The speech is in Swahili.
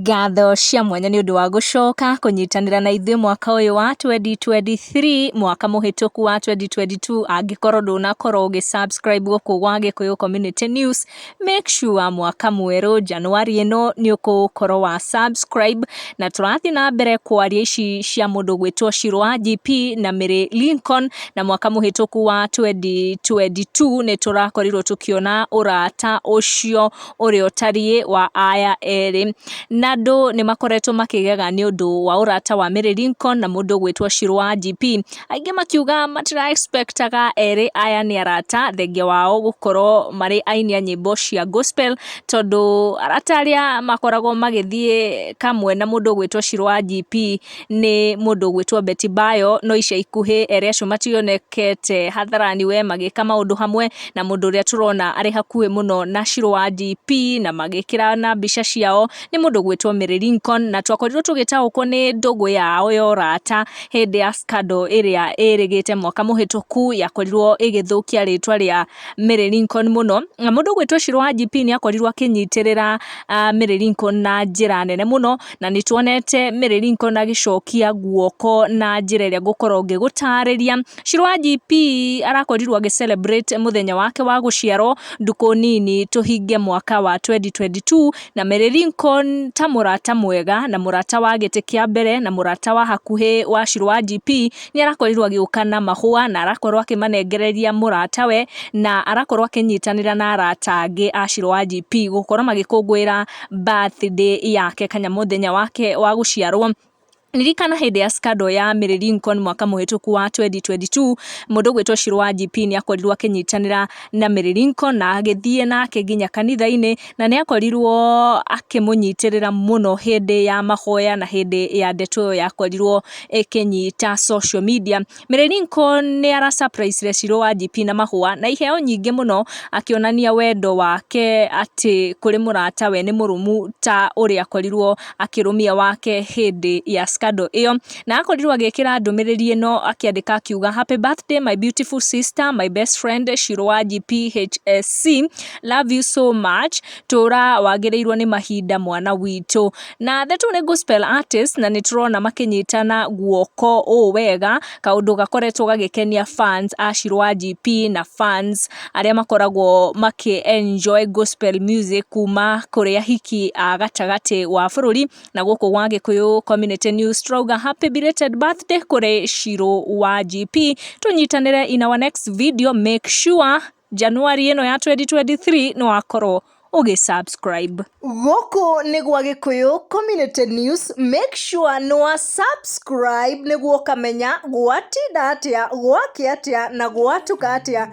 Ngatho cia mwanya ni undu wa gucoka kunyitanira na ithuĩ mwaka uyu wa 2023 mwaka muhituku wa 2022 angikorwo ndunakorwo ugisubscribe guku gwa Gikuyu Community News, make sure mwaka mweru January ino ni ukukorwo wa subscribe. Na turathi na mbere kwaria ici cia mundu gwitwo Shiru GP na Mary Linkon, na mwaka muhituku wa 2022 ni turakorirwo tukiona urata ucio uri utari wa aya eri. Andu ni makoretwo makigega ni undu wa urata wa Mary Linkon na mundu gwitwo Shiru GP. Aingi makiuga matira expectaga eri aya ni arata thengia wao gukorwo mari aini a nyimbo cia gospel, tondu arata aria makoragwo magithie kamwe na mundu gwitwo Shiru GP ni mundu gwitwo Betty Bayo, no ica ikuhi eri acio mationekete hatharani we magika maundu hamwe na mundu uria turona ari hakuhi muno na Shiru GP na magikira na mbica ciao ni mundu gwitwo Mary Linkon, na twakorirwo tugitaukwo ni ndugu yao ya urata hindi ya scandal iria irigite mwaka muhituku yakorirwo igithukia ritwa ria Mary Linkon muno. Na mundu gwitwo Shiru GP ni akorirwo akinyitirira Mary Linkon na njira nene muno, na ni tuonete Mary Linkon agicokia guoko na njira iria gukorwo ngigutariria. Shiru GP arakorirwo celebrate muthenya wake wa guciarwo nduku nini tuhinge mwaka wa 2022, na Mary Linkon ta murata mwega na murata wa giti kia mbere na murata wa hakuhi wa Shiru GP ni arakorirwo agiuka na mahua na arakorwo akimanengereria murata we, na arakorwo akinyitanira na arata angi a Shiru GP gukorwo magikungwira birthday yake kanya muthenya wake wa guciarwo. Nirikana hindi ya scandal ya Mary Linkon mwaka muhituku wa 2022, mundu gwitwo Shiru GP ni akorirwo akinyitanira na Mary Linkon na agithie nake nginya kanitha-ini, na ni akorirwo akimunyitirira muno hindi ya mahoya na hindi ya ndeto yakorirwo ikinyita social media. Mary Linkon ni ara surprise Shiru GP na mahua na iheo nyingi muno, akionania wendo wake ati kuri murata we ni murumu ta uri akorirwo akirumia wake hindi ya scandal iyo, na akorirwo agikira ndumiriri ino akiandika akiuga happy birthday my beautiful sister, my best friend Shiru GP HSC, love you so much, tura wagirirwo ni mahinda mwana witu. Na the two ni gospel artists na niturona makinyitana guoko o wega, kaundu gakoretwo gagikenia fans a Shiru GP na fans aria makoragwo maki enjoy gospel music kuma kuria hiki a gatagati wa bururi. Na guku gwa Gikuyu Community News Strauga happy belated birthday kuri Shiru GP. Tunyitanire in our next video. Make sure January ino ya 2023 no akorwo ugisubscribe. Guku ni gwa Gikuyu Community News. Make sure no subscribe niguo kamenya gwatinda atia, gwake atia na gwatuka atia.